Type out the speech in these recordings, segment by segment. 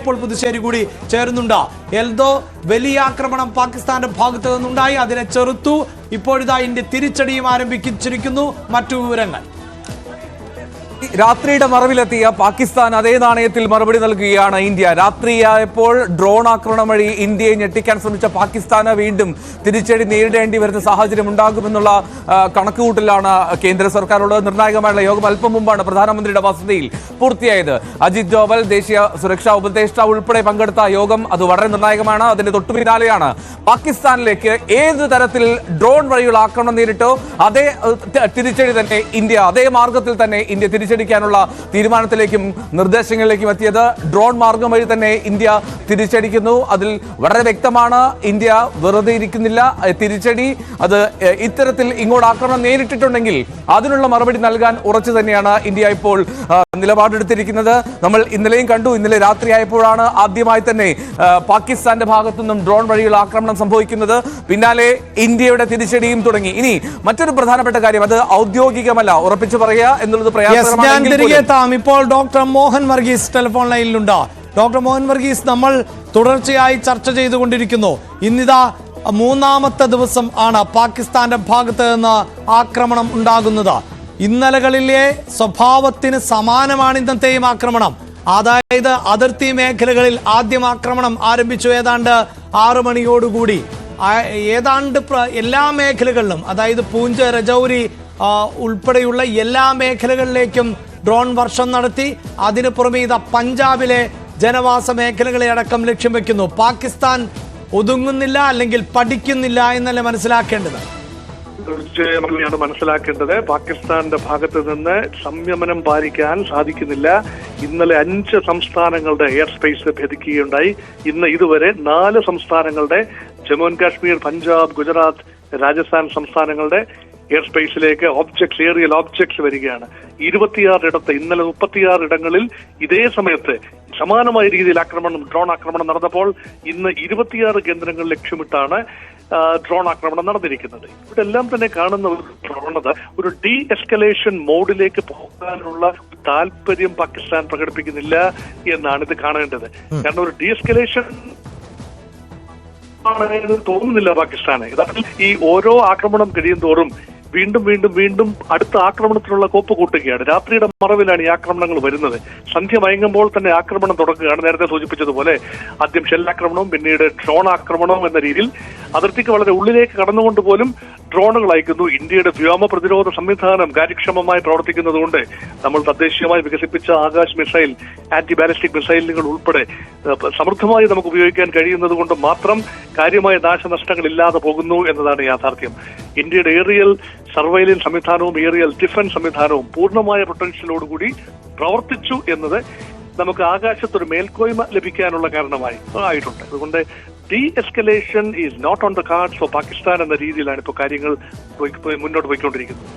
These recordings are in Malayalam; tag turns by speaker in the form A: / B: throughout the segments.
A: ഇപ്പോൾ പുതുശ്ശേരി കൂടി ചേരുന്നുണ്ട്. എൽദോ, വലിയ ആക്രമണം പാകിസ്ഥാന്റെ ഭാഗത്ത് നിന്നുണ്ടായി, അതിനെ ചെറുത്തു. ഇപ്പോഴിതാ ഇന്ത്യ തിരിച്ചടിയും ആരംഭിച്ചിരിക്കുന്നു. മറ്റു വിവരങ്ങൾ.
B: രാത്രിയുടെ മറവിലെത്തിയ പാകിസ്ഥാൻ അതേ നാണയത്തിൽ മറുപടി നൽകുകയാണ് ഇന്ത്യ. രാത്രിയായപ്പോൾ ഡ്രോൺ ആക്രമണം വഴി ഇന്ത്യയെ ഞെട്ടിക്കാൻ ശ്രമിച്ച പാകിസ്ഥാന് വീണ്ടും തിരിച്ചടി നേരിടേണ്ടി വരുന്ന സാഹചര്യം ഉണ്ടാകുമെന്നുള്ള കണക്കുകൂട്ടലാണ് കേന്ദ്ര സർക്കാരുള്ളത്. നിർണായകമായുള്ള യോഗം അല്പം മുമ്പാണ് പ്രധാനമന്ത്രിയുടെ വസതിയിൽ പൂർത്തിയായത്. അജിത് ഡോവൽ, ദേശീയ സുരക്ഷാ ഉപദേഷ്ടാവ് ഉൾപ്പെടെ പങ്കെടുത്ത യോഗം അത് വളരെ നിർണായകമാണ്. അതിന്റെ തൊട്ടു പിന്നാലെയാണ് പാകിസ്ഥാനിലേക്ക് ഏത് തരത്തിൽ ഡ്രോൺ വഴിയുള്ള ആക്രമണം നേരിട്ടോ അതേ തിരിച്ചടി തന്നെ ഇന്ത്യ, അതേ മാർഗത്തിൽ തന്നെ ഇന്ത്യ തിരിച്ചടിക്കാനുള്ള തീരുമാനത്തിലേക്കും നിർദ്ദേശങ്ങളിലേക്കും എത്തിയത്. ഡ്രോൺ മാർഗം വഴി തന്നെ ഇന്ത്യ തിരിച്ചടിക്കുന്നു. അതിൽ വളരെ വ്യക്തമാണ്, ഇന്ത്യ വെറുതെ ഇരിക്കുന്നില്ല. തിരിച്ചടി അത് ഇത്തരത്തിൽ ഇങ്ങോട്ട് ആക്രമണം നേരിട്ടിട്ടുണ്ടെങ്കിൽ അതിനുള്ള മറുപടി നൽകാൻ ഉറച്ചു തന്നെയാണ് ഇന്ത്യ ഇപ്പോൾ നിലപാടെടുത്തിരിക്കുന്നത്. നമ്മൾ ഇന്നലെയും കണ്ടു. ഇന്നലെ രാത്രിയായപ്പോഴാണ് ആദ്യമായി തന്നെ പാകിസ്ഥാന്റെ ഭാഗത്തുനിന്നും ഡ്രോൺ വഴിയുള്ള ആക്രമണം സംഭവിക്കുന്നത്. പിന്നാലെ ഇന്ത്യയുടെ തിരിച്ചടിയും തുടങ്ങി. ഇനി മറ്റൊരു പ്രധാനപ്പെട്ട കാര്യം, അത് ഔദ്യോഗികമല്ല, ഉറപ്പിച്ചു പറയുക എന്നുള്ളത് പ്രയാസകരമാണ്.
A: ഇപ്പോൾ ഡോക്ടർ മോഹൻ വർഗീസ് ടെലിഫോൺ ലൈനിലുണ്ട്. ഡോക്ടർ മോഹൻ വർഗീസ്, നമ്മൾ തുടർച്ചയായി ചർച്ച ചെയ്തുകൊണ്ടിരിക്കുന്നു. ഇന്നിതാ മൂന്നാമത്തെ ദിവസം ആണ് പാകിസ്ഥാന്റെ ഭാഗത്ത് നിന്ന് ആക്രമണം ഉണ്ടാകുന്നത്. ഇന്നലകളിലെ സ്വഭാവത്തിന് സമാനമാണ് ഇന്നത്തെയും ആക്രമണം. അതായത് അതിർത്തി മേഖലകളിൽ ആദ്യം ആക്രമണം ആരംഭിച്ചു ഏതാണ്ട് 6 മണിയോടുകൂടി. ഏതാണ്ട് എല്ലാ മേഖലകളിലും, അതായത് പൂഞ്ച്, രജൌരി ഉൾപ്പെടെയുള്ള എല്ലാ മേഖലകളിലേക്കും ഡ്രോൺ വർഷം നടത്തി. അതിനു പുറമെ ഇതാ പഞ്ചാബിലെ ജനവാസ മേഖലകളെ അടക്കം ലക്ഷ്യം വെക്കുന്നു. പാകിസ്ഥാൻ ഒതുങ്ങുന്നില്ല, അല്ലെങ്കിൽ പഠിക്കുന്നില്ല എന്നല്ലേ മനസ്സിലാക്കേണ്ടത്?
C: തീർച്ചയായും മനസ്സിലാക്കേണ്ടത്, പാകിസ്ഥാന്റെ ഭാഗത്ത് നിന്ന് സംയമനം പാലിക്കാൻ സാധിക്കുന്നില്ല. ഇന്നലെ 5 സംസ്ഥാനങ്ങളുടെ എയർ സ്പേസ് ഭേദിക്കുകയുണ്ടായി. ഇന്ന് ഇതുവരെ 4 സംസ്ഥാനങ്ങളുടെ, ജമ്മു ആൻഡ് കാശ്മീർ, പഞ്ചാബ്, ഗുജറാത്ത്, രാജസ്ഥാൻ സംസ്ഥാനങ്ങളുടെ എയർ സ്പേസിലേക്ക് ഏറിയൽ ഓബ്ജക്ട്സ് വരികയാണ്. 26 ഇടത്ത്, ഇന്നലെ 36 ഇടങ്ങളിൽ ഇതേ സമയത്ത് സമാനമായ രീതിയിൽ ഡ്രോൺ ആക്രമണം നടന്നപ്പോൾ ഇന്ന് 26 കേന്ദ്രങ്ങൾ ലക്ഷ്യമിട്ടാണ് ഡ്രോൺ ആക്രമണം നടന്നിരിക്കുന്നത്. ഇവിടെ എല്ലാം തന്നെ കാണുന്ന ഒരു പ്രവണത, ഒരു ഡി എസ്കലേഷൻ മോഡിലേക്ക് പോകാനുള്ള താല്പര്യം പാകിസ്ഥാൻ പ്രകടിപ്പിക്കുന്നില്ല എന്നാണ് ഇത് കാണേണ്ടത്. കാരണം ഒരു ഡി എസ്കലേഷൻ തോന്നുന്നില്ല പാകിസ്ഥാന്. യഥാർത്ഥത്തിൽ ഈ ഓരോ ആക്രമണം കഴിയും തോറും വീണ്ടും വീണ്ടും വീണ്ടും അടുത്ത ആക്രമണത്തിനുള്ള കോപ്പ് കൂട്ടുകയാണ്. രാത്രിയുടെ മറവിലാണ് ഈ ആക്രമണങ്ങൾ വരുന്നത്. സന്ധ്യ മയങ്ങുമ്പോൾ തന്നെ ആക്രമണം തുടങ്ങുകയാണ്. നേരത്തെ സൂചിപ്പിച്ചതുപോലെ ആദ്യം ഷെല്ലാക്രമണവും പിന്നീട് ഡ്രോൺ ആക്രമണവും എന്ന രീതിയിൽ അതിർത്തിക്ക് വളരെ ഉള്ളിലേക്ക് കടന്നുകൊണ്ട് പോലും ഡ്രോണുകൾ അയക്കുന്നു. ഇന്ത്യയുടെ വ്യോമ പ്രതിരോധ സംവിധാനം കാര്യക്ഷമമായി പ്രവർത്തിക്കുന്നതുകൊണ്ട് നമ്മൾ തദ്ദേശീയമായി വികസിപ്പിച്ച ആകാശ് മിസൈൽ, ആന്റി ബാലിസ്റ്റിക് മിസൈലുകൾ ഉൾപ്പെടെ സമൃദ്ധമായി നമുക്ക് ഉപയോഗിക്കാൻ കഴിയുന്നത് കൊണ്ട് മാത്രം കാര്യമായ നാശനഷ്ടങ്ങൾ ഇല്ലാതെ പോകുന്നു എന്നതാണ് യാഥാർത്ഥ്യം. ഇന്ത്യയുടെ ഏറിയൽ സർവൈലൻസ് സംവിധാനവും ഏറിയൽ ഡിഫൻസ് സംവിധാനവും പൂർണ്ണമായ പൊട്ടൻഷ്യലോടുകൂടി പ്രവർത്തിച്ചു എന്നത് നമുക്ക് ആകാശത്തൊരു മേൽക്കോയ്മ ലഭിക്കാനുള്ള കാരണമായി ആയിട്ടുണ്ട്. അതുകൊണ്ട് de escalation is not on the cards for Pakistan എന്ന രീതിയിലാണ് ഇപ്പോൾ കാര്യങ്ങൾ മുന്നോട്ട് പോയിക്കൊണ്ടിരിക്കുന്നത്.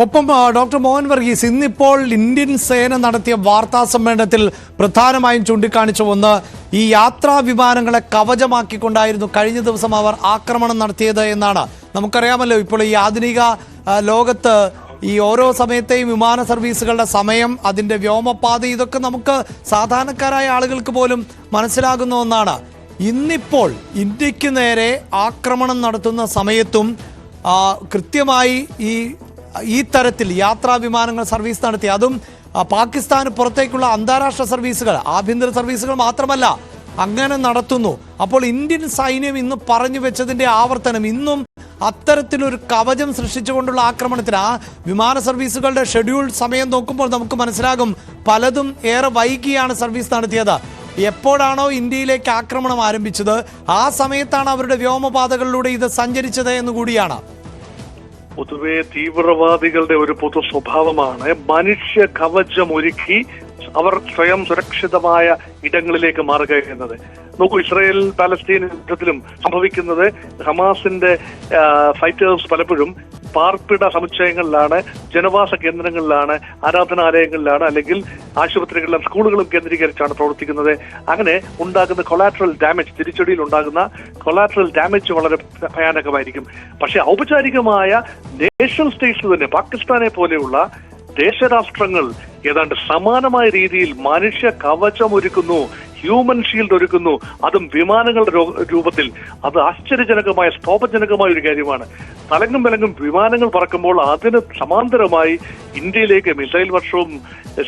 A: ഒപ്പം ഡോക്ടർ മോഹൻ വർഗീസ്, ഇന്നിപ്പോൾ ഇന്ത്യൻ സേന നടത്തിയ വാർത്താ സമ്മേളനത്തിൽ പ്രധാനമായും ചൂണ്ടിക്കാണിച്ച ഒന്ന്, ഈ യാത്രാ വിമാനങ്ങളെ കവചമാക്കിക്കൊണ്ടായിരുന്നു കഴിഞ്ഞ ദിവസം അവർ ആക്രമണം നടത്തിയത് എന്നാണ്. നമുക്കറിയാമല്ലോ, ഇപ്പോൾ ഈ ആധുനിക ലോകത്ത് ഈ ഓരോ സമയത്തെയും വിമാന സർവീസുകളുടെ സമയം, അതിൻ്റെ വ്യോമപാത, ഇതൊക്കെ നമുക്ക് സാധാരണക്കാരായ ആളുകൾക്ക് പോലും മനസ്സിലാകുന്ന ഒന്നാണ്. ഇന്നിപ്പോൾ ഇന്ത്യക്ക് നേരെ ആക്രമണം നടത്തുന്ന സമയത്തും കൃത്യമായി ഈ തരത്തിൽ യാത്രാ വിമാനങ്ങൾ സർവീസ് നടത്തി, അതും പാകിസ്ഥാന് പുറത്തേക്കുള്ള അന്താരാഷ്ട്ര സർവീസുകൾ, ആഭ്യന്തര സർവീസുകൾ മാത്രമല്ല, അങ്ങനെ നടത്തുന്നു. അപ്പോൾ ഇന്ത്യൻ സൈന്യം ഇന്ന് പറഞ്ഞു വെച്ചതിൻ്റെ ആവർത്തനം, ഇന്നും അത്തരത്തിലൊരു കവചം സൃഷ്ടിച്ചുകൊണ്ടുള്ള ആക്രമണത്തിന്, ആ വിമാന സർവീസുകളുടെ ഷെഡ്യൂൾ സമയം നോക്കുമ്പോൾ നമുക്ക് മനസ്സിലാകും പലതും ഏറെ വൈകിയാണ് സർവീസ് നടത്തിയത്. എപ്പോഴാണോ ഇന്ത്യയിലേക്ക് ആക്രമണം ആരംഭിച്ചത് ആ സമയത്താണ് അവരുടെ വ്യോമപാതകളിലൂടെ ഇത് സഞ്ചരിച്ചത് എന്നുകൂടിയാണ്.
C: പൊതുവെ തീവ്രവാദികളുടെ ഒരു പൊതു സ്വഭാവമാണ് മനുഷ്യ കവചം ഒരുക്കി അവർ സ്വയം സുരക്ഷിതമായ ഇടങ്ങളിലേക്ക് മാറുക എന്നത്. നോക്കൂ, ഇസ്രായേൽ പാലസ്തീൻ യുദ്ധത്തിലും സംഭവിക്കുന്നത് ഹമാസിന്റെ ഫൈറ്റേഴ്സ് പലപ്പോഴും പാർപ്പിട സമുച്ചയങ്ങളിലാണ്, ജനവാസ കേന്ദ്രങ്ങളിലാണ്, ആരാധനാലയങ്ങളിലാണ്, അല്ലെങ്കിൽ ആശുപത്രികളിലും സ്കൂളുകളും കേന്ദ്രീകരിച്ചാണ് പ്രവർത്തിക്കുന്നത്. അങ്ങനെ ഉണ്ടാകുന്ന കൊളാറ്ററൽ ഡാമേജ്, തിരിച്ചടിയിൽ ഉണ്ടാകുന്ന കൊളാറ്ററൽ ഡാമേജ് വളരെ ഭയാനകമായിരിക്കും. പക്ഷെ ഔപചാരികമായ നേഷൻ സ്റ്റേറ്റ്സ് തന്നെ പാകിസ്ഥാനെ പോലെയുള്ള ദേശരാഷ്ട്രങ്ങൾ ഏതാണ്ട് സമാനമായ രീതിയിൽ മനുഷ്യ കവചം ഒരുക്കുന്നു, ഹ്യൂമൻ ഷീൽഡ് ഒരുക്കുന്നു, അതും വിമാനങ്ങളുടെ രൂപത്തിൽ. അത് ആശ്ചര്യജനകമായ സ്തോഭജനകമായ ഒരു കാര്യമാണ്. തലങ്ങും വിലങ്ങും വിമാനങ്ങൾ പറക്കുമ്പോൾ അതിന് സമാന്തരമായി ഇന്ത്യയിലേക്ക് മിസൈൽ വർഷവും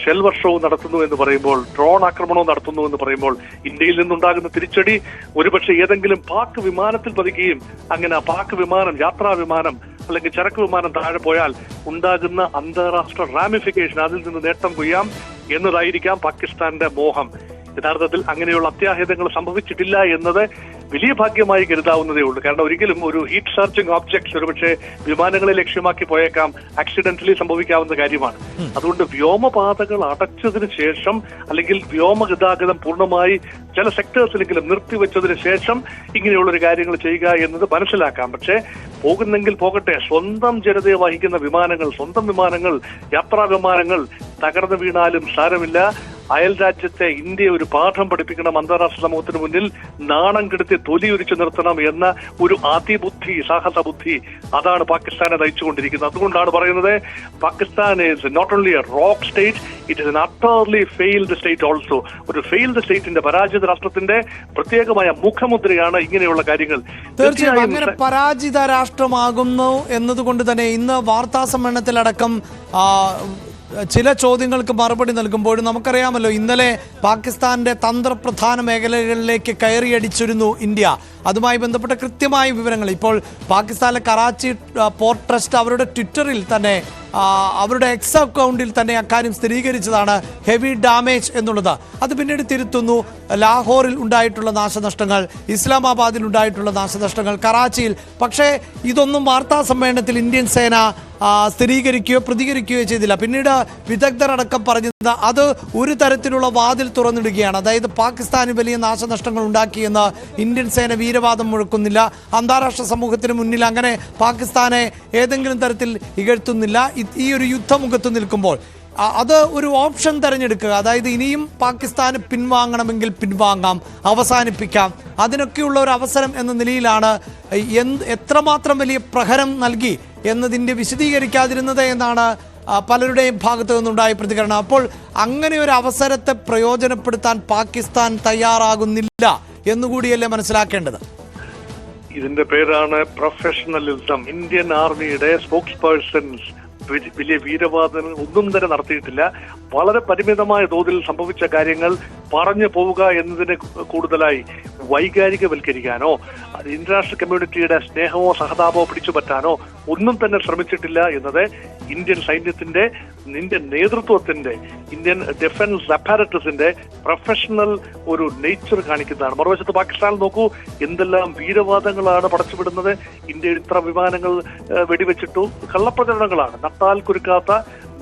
C: ഷെൽ വർഷവും നടത്തുന്നു എന്ന് പറയുമ്പോൾ, ഡ്രോൺ ആക്രമണവും നടത്തുന്നു എന്ന് പറയുമ്പോൾ, ഇന്ത്യയിൽ നിന്നുണ്ടാകുന്ന തിരിച്ചടി ഒരുപക്ഷെ ഏതെങ്കിലും പാക് വിമാനത്തിൽ പതിക്കുകയും അങ്ങനെ ആ പാക് വിമാനം, യാത്രാ വിമാനം അല്ലെങ്കിൽ ചരക്ക് വിമാനം താഴെ പോയാൽ ഉണ്ടാകുന്ന അന്താരാഷ്ട്ര റാമിഫിക്കേഷൻ, അതിൽ നിന്ന് നേട്ടം കൊയ്യാം എന്നതായിരിക്കാം പാകിസ്ഥാന്റെ മോഹം. യഥാർത്ഥത്തിൽ അങ്ങനെയുള്ള അത്യാഹിതങ്ങൾ സംഭവിച്ചിട്ടില്ല എന്നത് വലിയ ഭാഗ്യമായി കരുതാവുന്നതേ ഉള്ളൂ. കാരണം ഒരിക്കലും ഒരു ഹീറ്റ് സർച്ചിങ് ഓബ്ജക്ട്സ് ഒരുപക്ഷെ വിമാനങ്ങളെ ലക്ഷ്യമാക്കി പോയേക്കാം, ആക്സിഡന്റലി സംഭവിക്കാവുന്ന കാര്യമാണ്. അതുകൊണ്ട് വ്യോമപാതകൾ അടച്ചതിന് ശേഷം അല്ലെങ്കിൽ വ്യോമ ഗതാഗതം പൂർണ്ണമായി ചില സെക്ടേഴ്സിലെങ്കിലും നിർത്തിവെച്ചതിന് ശേഷം ഇങ്ങനെയുള്ളൊരു കാര്യങ്ങൾ ചെയ്യുക എന്നത് മനസ്സിലാക്കാം. പക്ഷേ പോകുന്നെങ്കിൽ പോകട്ടെ, സ്വന്തം ജനതയെ വഹിക്കുന്ന വിമാനങ്ങൾ, സ്വന്തം വിമാനങ്ങൾ, യാത്രാ വിമാനങ്ങൾ തകർന്നു വീണാലും സാരമില്ല. അയൽ രാജ്യത്തെ ഇന്ത്യ ഒരു പാഠം പഠിപ്പിക്കണം, അന്താരാഷ്ട്ര സമൂഹത്തിന് മുന്നിൽ നാണം കെടുത്തി തൊലിയൊരിച്ചു നിർത്തണം എന്ന ഒരു അതിബുദ്ധി, സാഹസ ബുദ്ധി, അതാണ് പാകിസ്ഥാനെ നയിച്ചുകൊണ്ടിരിക്കുന്നത്. അതുകൊണ്ടാണ് പറയുന്നത് Pakistan is not only a rogue state, it is an utterly failed state also. ഒരു ഫെയിൽഡ് സ്റ്റേറ്റിന്റെ, പരാജിത രാഷ്ട്രത്തിന്റെ പ്രത്യേകമായ മുഖമുദ്രയാണ് ഇങ്ങനെയുള്ള കാര്യങ്ങൾ.
A: തീർച്ചയായും അങ്ങനെ പരാജിത രാഷ്ട്രമാകുന്നു എന്നതുകൊണ്ട് തന്നെ ഇന്ന് വാർത്താ സമ്മേളനത്തിലടക്കം ചില ചോദ്യങ്ങൾക്ക് മറുപടി നൽകുമ്പോഴും നമുക്കറിയാമല്ലോ, ഇന്നലെ പാകിസ്ഥാന്റെ തന്ത്രപ്രധാന മേഖലകളിലേക്ക് കയറിയടിച്ചിരുന്നു ഇന്ത്യ. അതുമായി ബന്ധപ്പെട്ട കൃത്യമായ വിവരങ്ങൾ ഇപ്പോൾ പാകിസ്ഥാനിലെ കറാച്ചി പോർട്ട് ട്രസ്റ്റ് അവരുടെ ട്വിറ്ററിൽ തന്നെ, അവരുടെ എക്സ് അക്കൗണ്ടിൽ തന്നെ അക്കാര്യം സ്ഥിരീകരിച്ചതാണ്, ഹെവി ഡാമേജ് എന്നുള്ളത്. അത് പിന്നീട് തിരുത്തുന്നു. ലാഹോറിൽ ഉണ്ടായിട്ടുള്ള നാശനഷ്ടങ്ങൾ, ഇസ്ലാമാബാദിൽ ഉണ്ടായിട്ടുള്ള നാശനഷ്ടങ്ങൾ, കറാച്ചിയിൽ. പക്ഷേ ഇതൊന്നും വാർത്താ സമ്മേളനത്തിൽ ഇന്ത്യൻ സേന സ്ഥിരീകരിക്കുകയോ പ്രതികരിക്കുകയോ ചെയ്തില്ല. പിന്നീട് വിദഗ്ധരടക്കം പറഞ്ഞത് അത് ഒരു തരത്തിലുള്ള വാതിൽ തുറന്നിടുകയാണ്. അതായത് പാകിസ്ഥാന് വലിയ നാശനഷ്ടങ്ങൾ ഉണ്ടാക്കിയെന്ന് ഇന്ത്യൻ സേന വീരവാദം മുഴക്കുന്നില്ല, അന്താരാഷ്ട്ര സമൂഹത്തിന് മുന്നിൽ അങ്ങനെ പാകിസ്ഥാനെ ഏതെങ്കിലും തരത്തിൽ ഇകഴ്ത്തുന്നില്ല. ഈ ഒരു യുദ്ധമുഖത്ത് നിൽക്കുമ്പോൾ അത് ഒരു ഓപ്ഷൻ തിരഞ്ഞെടുക്കുക, അതായത് ഇനിയും പാകിസ്ഥാന് പിൻവാങ്ങണമെങ്കിൽ പിൻവാങ്ങാം, അവസാനിപ്പിക്കാം, അതിനൊക്കെയുള്ള ഒരു അവസരം എന്ന നിലയിലാണ് എത്രമാത്രം വലിയ പ്രഹരം നൽകി എന്നതിൻ്റെ വിശദീകരിക്കാതിരുന്നത് എന്നാണ് പലരുടെയും ഭാഗത്തു നിന്നുണ്ടായ പ്രതികരണം. അപ്പോൾ അങ്ങനെ ഒരു അവസരത്തെ പ്രയോജനപ്പെടുത്താൻ പാകിസ്ഥാൻ തയ്യാറാകുന്നില്ല എന്നുകൂടിയല്ലേ മനസ്സിലാക്കേണ്ടത്?
C: ഇതിന്റെ പേരാണ് പ്രൊഫഷണലിസം. ഇന്ത്യൻ ആർമിയുടെ സ്പോക്സ് പേഴ്സൺസ് വലിയ വീരവാദങ്ങൾ ഒന്നും തന്നെ നടത്തിയിട്ടില്ല. വളരെ പരിമിതമായ തോതിൽ സംഭവിച്ച കാര്യങ്ങൾ പറഞ്ഞു പോവുക എന്നതിന് കൂടുതലായി വൈകാരികവൽക്കരിക്കാനോ ഇന്റർനാഷണൽ കമ്മ്യൂണിറ്റിയുടെ സ്നേഹമോ സഹതാപമോ പിടിച്ചുപറ്റാനോ ഒന്നും തന്നെ ശ്രമിച്ചിട്ടില്ല എന്നത് ഇന്ത്യൻ സൈന്യത്തിന്റെ, ഇന്ത്യൻ നേതൃത്വത്തിന്റെ, ഇന്ത്യൻ ഡിഫൻസ് അപ്പാരറ്റസിന്റെ പ്രൊഫഷണൽ ഒരു നേച്ചർ കാണിക്കുന്നതാണ്. മറുവശത്ത് പാകിസ്ഥാനിൽ നോക്കൂ, എന്തെല്ലാം വീരവാദങ്ങളാണ് പടച്ചുവിടുന്നത്. ഇന്ത്യയിൽ ഇത്ര വിമാനങ്ങൾ വെടിവെച്ചിട്ടു. കള്ളപ്രചരണങ്ങളാണ്, നട്ടാൽ കുരുക്കാത്ത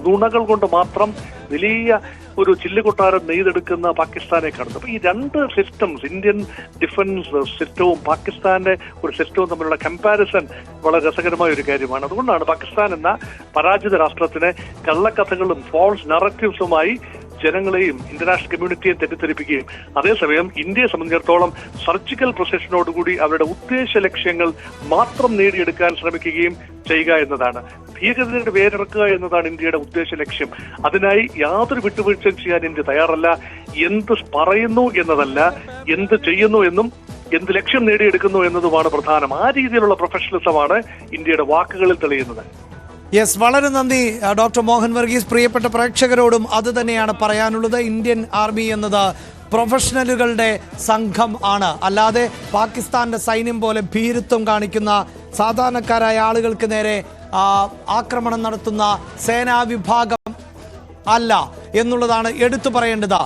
C: നുണകൾ കൊണ്ട് മാത്രം വലിയ ഒരു ചില്ലുകൊട്ടാരം നെയ്തെടുക്കുന്ന പാകിസ്ഥാനെ കാണുന്നു. അപ്പൊ ഈ രണ്ട് സിസ്റ്റംസ്, ഇന്ത്യൻ ഡിഫൻസ് സിസ്റ്റവും പാകിസ്ഥാന്റെ ഒരു സിസ്റ്റവും തമ്മിലുള്ള കമ്പാരിസൺ വളരെ രസകരമായ ഒരു കാര്യമാണ്. അതുകൊണ്ടാണ് പാകിസ്ഥാൻ എന്ന പരാജിത രാഷ്ട്രത്തിന് കള്ളക്കഥകളും ഫോൾസ് നറേറ്റീവ്സുമായി ജനങ്ങളെയും ഇന്റർനാഷണൽ കമ്മ്യൂണിറ്റിയെ തെറ്റിദ്ധരിപ്പിക്കുകയും അതേസമയം ഇന്ത്യയെ സംബന്ധിച്ചിടത്തോളം സർജിക്കൽ പ്രൊസഷനോടുകൂടി അവരുടെ ഉദ്ദേശ ലക്ഷ്യങ്ങൾ മാത്രം നേടിയെടുക്കാൻ ശ്രമിക്കുകയും ചെയ്യുക എന്നതാണ്. ഭീകരതയുടെ വേരിറക്കുക എന്നതാണ് ഇന്ത്യയുടെ ഉദ്ദേശ ലക്ഷ്യം. അതിനായി യാതൊരു വിട്ടുവീഴ്ചയും ചെയ്യാൻ ഇന്ത്യ തയ്യാറല്ല. എന്ത് പറയുന്നു എന്നതല്ല, എന്ത് ചെയ്യുന്നു എന്നും എന്ത് ലക്ഷ്യം നേടിയെടുക്കുന്നു എന്നതുമാണ് പ്രധാനം. ആ രീതിയിലുള്ള പ്രൊഫഷണലിസമാണ് ഇന്ത്യയുടെ വാക്കുകളിൽ തെളിയുന്നത്.
A: യെസ്, വളരെ നന്ദി ഡോക്ടർ മോഹൻ വർഗീസ്. പ്രിയപ്പെട്ട പ്രേക്ഷകരോടും അത് തന്നെയാണ് പറയാനുള്ളത്. ഇന്ത്യൻ ആർമി എന്നത് പ്രൊഫഷണലുകളുടെ സംഘം ആണ്, അല്ലാതെ പാകിസ്ഥാന്റെ സൈന്യം പോലെ ഭീരുത്വം കാണിക്കുന്ന സാധാരണക്കാരായ ആളുകൾക്ക് നേരെ ആക്രമണം നടത്തുന്ന സേനാ വിഭാഗം അല്ല എന്നുള്ളതാണ് എടുത്തു പറയേണ്ടത്.